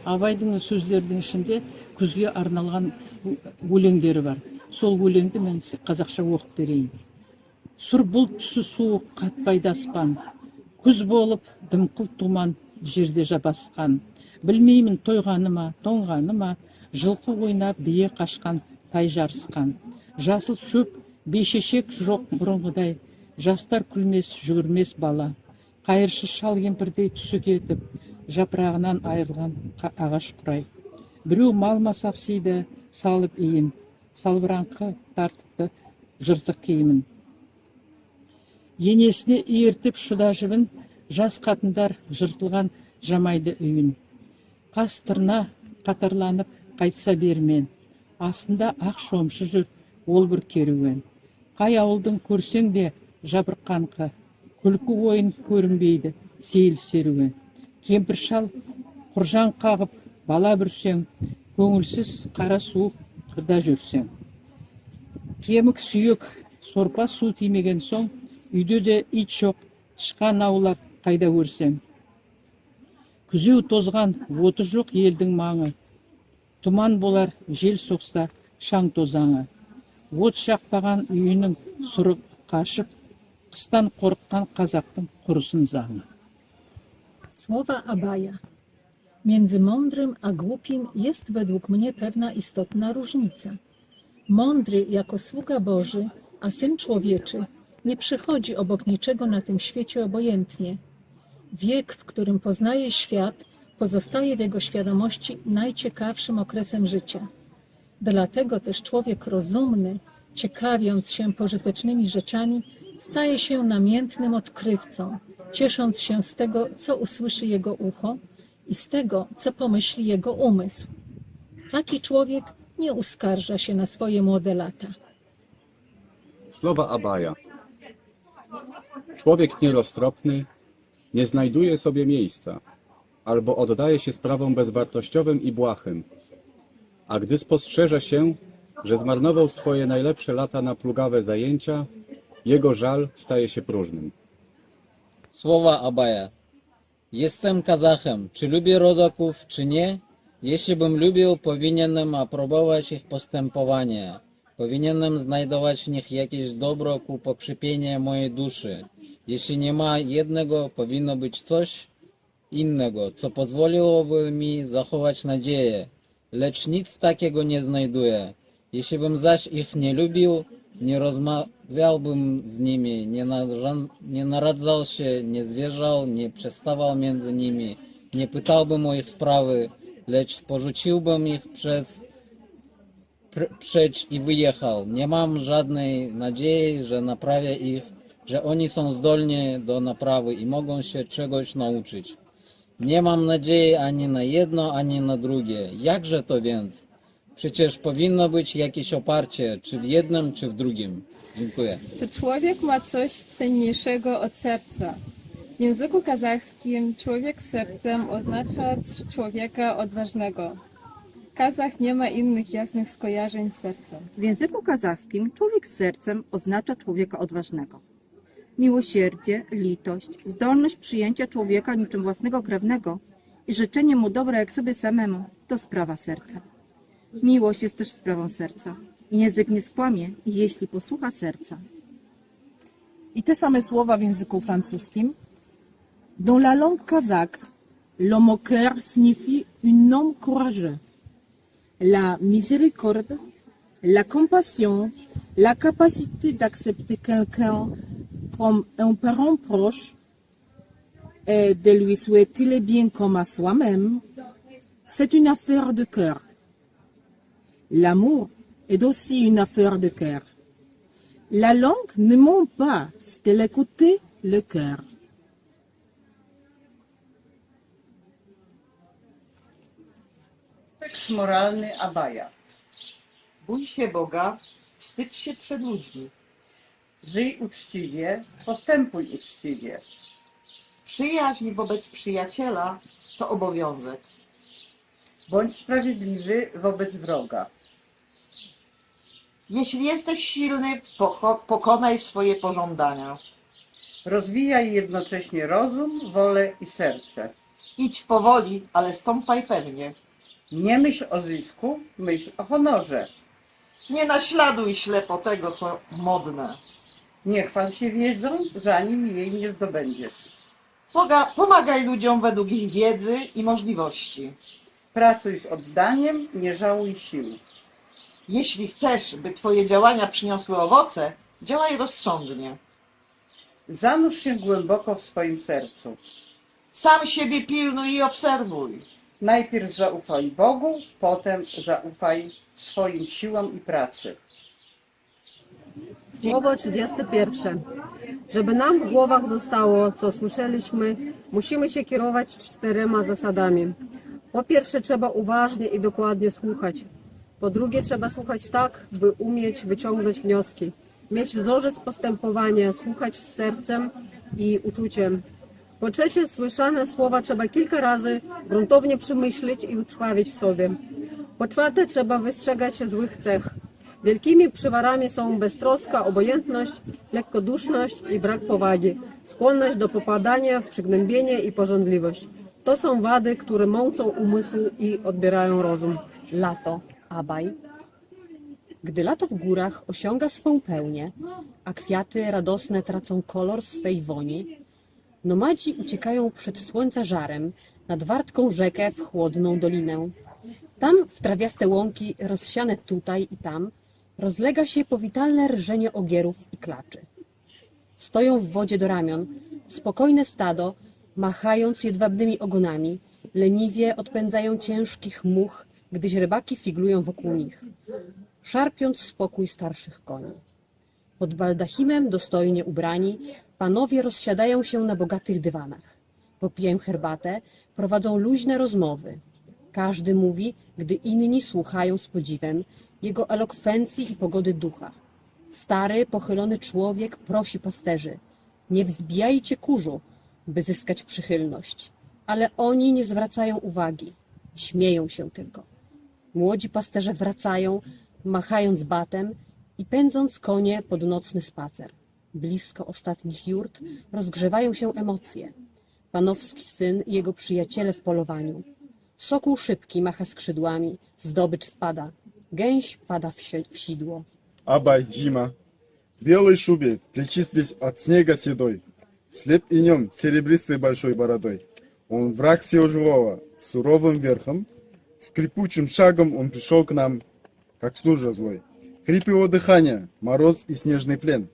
Абайдың сөздердің ішінде күзге арналған өлеңдері бар. Сол өлеңді мен қазақша оқып берейін. Сұр бұлт түсі суық қатпайды аспан, күз болып дымқыл туман жерде жабасқан. Білмеймін тойғаны ма, тоңғаны ма, жылқы ойнап бие қашқан, тай жарысқан. Жасыл шөп, бейшешек жоқ бұрынғыдай, жастар күлмес, жүгірмес бала. Қайыршы шал кемпірдей түсі кетіп, жапырағынан айырылған ағаш құрай. Біреу малма сапсиды, салып иін, салбыраңқы тартыпты жыртық киімін. Енесіне иіртіп шыда жібін, жас қатындар жыртылған жамайды үйін. Қас тырна қатарланып қайтса бермен, астында ақ шомшы жүр ол бір керуен. Қай ауылдың көрсең де жабырқаңқы, күлкі ойын көрінбейді сейіл серуен. Кемпір шал құржан қағып бала бүрсең, көңілсіз қара суық қырда жүрсең. Кемік сүйек сорпа су тимеген соң, үйде де ит жоқ, тышқан аулап қайда өрсең. Күзеу тозған оты жоқ елдің маңы, тұман болар жел соқса шаң тозаңы. От шақпаған үйінің сұры қашып, қыстан қорыққан қазақтың құрысын заңы. Słowa Abaja. Między mądrym a głupim jest według mnie pewna istotna różnica. Mądry jako sługa Boży, a Syn Człowieczy nie przechodzi obok niczego na tym świecie obojętnie. Wiek, w którym poznaje świat, pozostaje w jego świadomości najciekawszym okresem życia. Dlatego też człowiek rozumny, ciekawiąc się pożytecznymi rzeczami, staje się namiętnym odkrywcą, ciesząc się z tego, co usłyszy jego ucho i z tego, co pomyśli jego umysł. Taki człowiek nie uskarża się na swoje młode lata. Słowa Abaja. Człowiek nieroztropny nie znajduje sobie miejsca, albo oddaje się sprawom bezwartościowym i błahym, a gdy spostrzeże się, że zmarnował swoje najlepsze lata na plugawe zajęcia, jego żal staje się próżnym. Słowa Abaja. Jestem Kazachem. Czy lubię rodaków, czy nie? Jeśli bym lubił, powinienem aprobować ich postępowanie. Powinienem znajdować w nich jakieś dobro ku pokrzepieniu mojej duszy. Jeśli nie ma jednego, powinno być coś innego, co pozwoliłoby mi zachować nadzieję. Lecz nic takiego nie znajduję. Jeśli bym zaś ich nie lubił, nie rozmawiałbym z nimi, nie naradzał się, nie zwierzał, nie przestawał między nimi, nie pytałbym o ich sprawy, lecz porzuciłbym ich precz i wyjechał. Nie mam żadnej nadziei, że naprawię ich, że oni są zdolni do naprawy i mogą się czegoś nauczyć. Nie mam nadziei ani na jedno, ani na drugie. Jakże to więc? Przecież powinno być jakieś oparcie, czy w jednym, czy w drugim. Dziękuję. To człowiek ma coś cenniejszego od serca. W języku kazachskim człowiek z sercem oznacza człowieka odważnego. Kazach nie ma innych jasnych skojarzeń z sercem. W języku kazachskim człowiek z sercem oznacza człowieka odważnego. Miłosierdzie, litość, zdolność przyjęcia człowieka niczym własnego krewnego i życzenie mu dobra jak sobie samemu to sprawa serca. Miłość jest też sprawą serca. Język nie skłamie, jeśli posłucha serca. I te same słowa w języku francuskim. Dans la langue kazakh, l'homme au cœur signifie un homme courageux. La miséricorde, la compassion, la capacité d'accepter quelqu'un comme un parent proche et de lui souhaiter le bien comme à soi-même, c'est une affaire de cœur. L'amour est aussi une affaire de cœur. La langue ne ment pas, c'est l'écouter le cœur. Tekst moralny Abaja. Bój się Boga, wstydź się przed ludźmi. Żyj uczciwie, postępuj uczciwie. Przyjaźń wobec przyjaciela to obowiązek. Bądź sprawiedliwy wobec wroga. Jeśli jesteś silny, pokonaj swoje pożądania. Rozwijaj jednocześnie rozum, wolę i serce. Idź powoli, ale stąpaj pewnie. Nie myśl o zysku, myśl o honorze. Nie naśladuj ślepo tego, co modne. Nie chwal się wiedzą, zanim jej nie zdobędziesz. Pomagaj ludziom według ich wiedzy i możliwości. Pracuj z oddaniem, nie żałuj sił. Jeśli chcesz, by twoje działania przyniosły owoce, działaj rozsądnie. Zanurz się głęboko w swoim sercu. Sam siebie pilnuj i obserwuj. Najpierw zaufaj Bogu, potem zaufaj swoim siłom i pracy. Słowo 31. Żeby nam w głowach zostało, co słyszeliśmy, musimy się kierować 4 zasadami. Po pierwsze, trzeba uważnie i dokładnie słuchać. Po drugie, trzeba słuchać tak, by umieć wyciągnąć wnioski, mieć wzorzec postępowania, słuchać z sercem i uczuciem. Po trzecie, słyszane słowa trzeba kilka razy gruntownie przemyśleć i utrwalić w sobie. Po czwarte, trzeba wystrzegać się złych cech. Wielkimi przywarami są beztroska, obojętność, lekkoduszność i brak powagi, skłonność do popadania w przygnębienie i pożądliwość. To są wady, które mącą umysł i odbierają rozum. Lato, Abaj. Gdy lato w górach osiąga swą pełnię, a kwiaty radosne tracą kolor swej woni, nomadzi uciekają przed słońca żarem nad wartką rzekę w chłodną dolinę. Tam w trawiaste łąki, rozsiane tutaj i tam, rozlega się powitalne rżenie ogierów i klaczy. Stoją w wodzie do ramion, spokojne stado, machając jedwabnymi ogonami, leniwie odpędzają ciężkich much, gdyś rybaki figlują wokół nich, szarpiąc spokój starszych koni. Pod baldachimem dostojnie ubrani, panowie rozsiadają się na bogatych dywanach. Popijają herbatę, prowadzą luźne rozmowy. Każdy mówi, gdy inni słuchają z podziwem jego elokwencji i pogody ducha. Stary, pochylony człowiek prosi pasterzy: nie wzbijajcie kurzu, by zyskać przychylność. Ale oni nie zwracają uwagi, śmieją się tylko. Młodzi pasterze wracają, machając batem i pędząc konie pod nocny spacer. Blisko ostatnich jurt rozgrzewają się emocje. Panowski syn i jego przyjaciele w polowaniu. Sokół szybki macha skrzydłami, zdobycz spada. Gęś pada w sidło. Абай, зима. В белой шубе, плечист весь от снега седой. Слеп и нем, серебристой большой бородой. Он враг всего живого, с суровым верхом. Скрипучим шагом он пришел к нам, как стужа злой. Хрип его дыхания, мороз и снежный плен.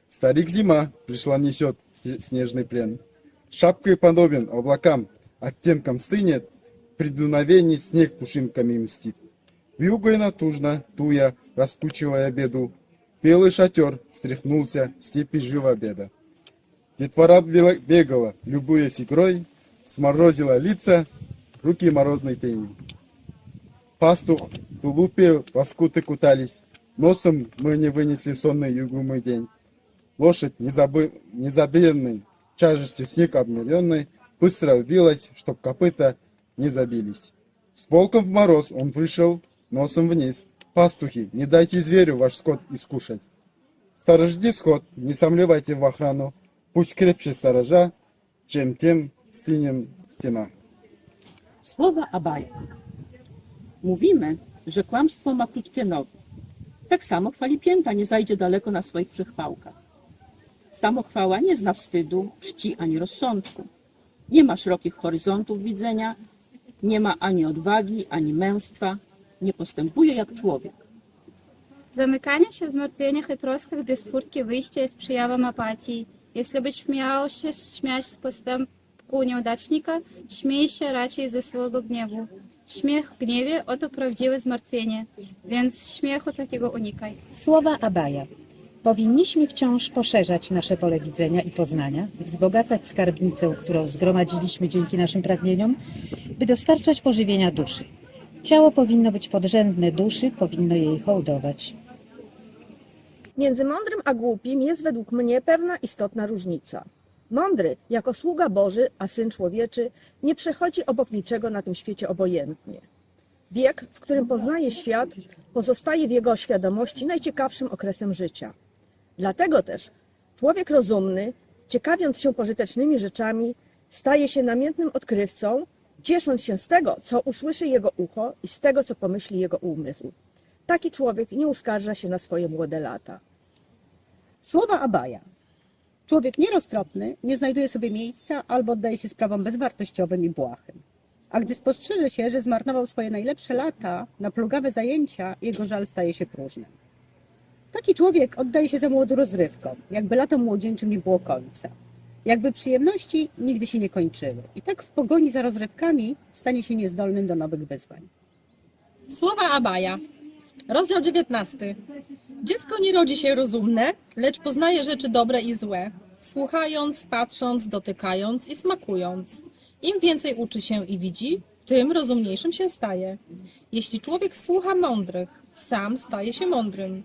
Старик зима пришла несет снежный плен. Шапкой подобен облакам, оттенком стынет. При дуновении снег пушинками мстит. Вьюгой натужно, туя, раскучивая беду, белый шатер стряхнулся в степи жива беда. Детвора бегала, любуясь игрой, сморозила лица, руки морозной тенью. Пастух в тулупе лоскуты кутались, носом мы не вынесли сонный югумый день. Лошадь, незабвенной тяжестью снег обмеренной, быстро вилась, чтоб копыта не забились. С волком в мороз он вышел носом вниз. Пастухи, не дайте зверю ваш скот искушать. Сторожди скот, не сомневайте в охрану. Пусть крепче сторожа, чем тем styniem stena. Słowa Abaja. Mówimy, że kłamstwo ma krótkie nogi. Tak samo chwalipięta nie zajdzie daleko na swoich przechwałkach. Samochwała nie zna wstydu, czci ani rozsądku. Nie ma szerokich horyzontów widzenia, nie ma ani odwagi, ani męstwa, nie postępuje jak człowiek. Zamykanie się w zmartwieniach i troskach bez furtki wyjścia jest przejawem apatii. Jeśli byś miał się śmiać z postępku nieudacznika, śmiej się raczej ze swojego gniewu. Śmiech w gniewie oto prawdziwe zmartwienie, więc śmiechu takiego unikaj. Słowa Abaja. Powinniśmy wciąż poszerzać nasze pole widzenia i poznania, wzbogacać skarbnicę, którą zgromadziliśmy dzięki naszym pragnieniom, by dostarczać pożywienia duszy. Ciało powinno być podrzędne duszy, powinno jej hołdować. Między mądrym a głupim jest według mnie pewna istotna różnica. Mądry, jako sługa Boży, a Syn Człowieczy, nie przechodzi obok niczego na tym świecie obojętnie. Wiek, w którym poznaje świat, pozostaje w jego świadomości najciekawszym okresem życia. Dlatego też człowiek rozumny, ciekawiąc się pożytecznymi rzeczami, staje się namiętnym odkrywcą ciesząc się z tego, co usłyszy jego ucho i z tego, co pomyśli jego umysł. Taki człowiek nie uskarża się na swoje młode lata. Słowa Abaja. Człowiek nieroztropny nie znajduje sobie miejsca albo oddaje się sprawom bezwartościowym i błahym. A gdy spostrzeże się, że zmarnował swoje najlepsze lata na plugawe zajęcia, jego żal staje się próżnym. Taki człowiek oddaje się za młodu rozrywkom, jakby latem młodzieńczym nie było końca. Jakby przyjemności nigdy się nie kończyły. I tak w pogoni za rozrywkami stanie się niezdolnym do nowych wyzwań. Słowa Abaja. Rozdział 19. Dziecko nie rodzi się rozumne, lecz poznaje rzeczy dobre i złe, słuchając, patrząc, dotykając i smakując. Im więcej uczy się i widzi, tym rozumniejszym się staje. Jeśli człowiek słucha mądrych, sam staje się mądrym.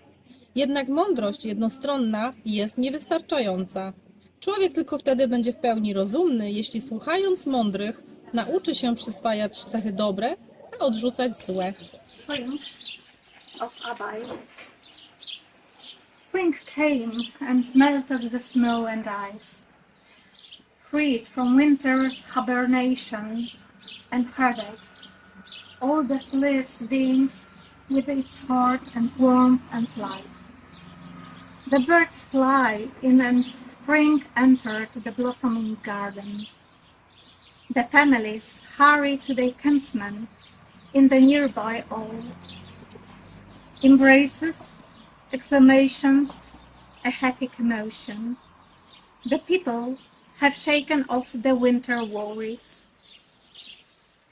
Jednak mądrość jednostronna jest niewystarczająca. Człowiek tylko wtedy będzie w pełni rozumny, jeśli słuchając mądrych nauczy się przyswajać cechy dobre, a odrzucać złe. Spring of Abai. Spring came and melted the snow and ice, freed from winter's hibernation and heartache. All that lives beams with its heart and warmth and light. The birds fly in and spring entered the blossoming garden. The families hurry to their kinsmen in the nearby all. Embraces, exclamations, a happy commotion. The people have shaken off the winter worries.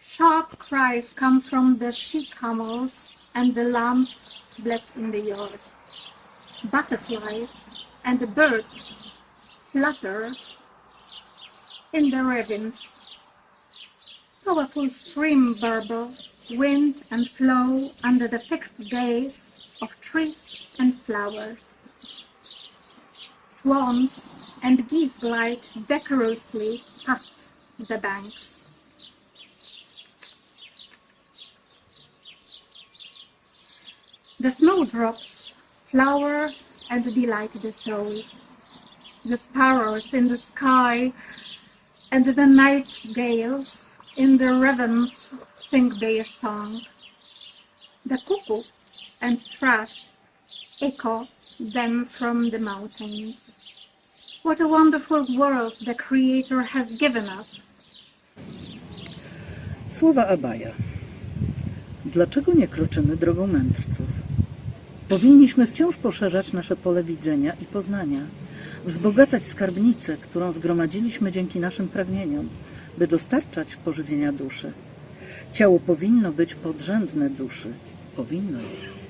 Sharp cries come from the she-camels and the lambs bled in the yard. Butterflies and birds flutter in the ravines. Powerful stream burble, wind and flow under the fixed gaze of trees and flowers. Swans and geese glide decorously past the banks. The snowdrops flower and delight the soul. The sparrows in the sky and the nightingales in the ravens sing their song. The cuckoo and thrush echo them from the mountains. What a wonderful world the Creator has given us. Słowa Abaja. Dlaczego nie kroczymy drogą mędrców? Powinniśmy wciąż poszerzać nasze pole widzenia i poznania, wzbogacać skarbnicę, którą zgromadziliśmy dzięki naszym pragnieniom, by dostarczać pożywienia duszy. Ciało powinno być podrzędne duszy. Powinno je.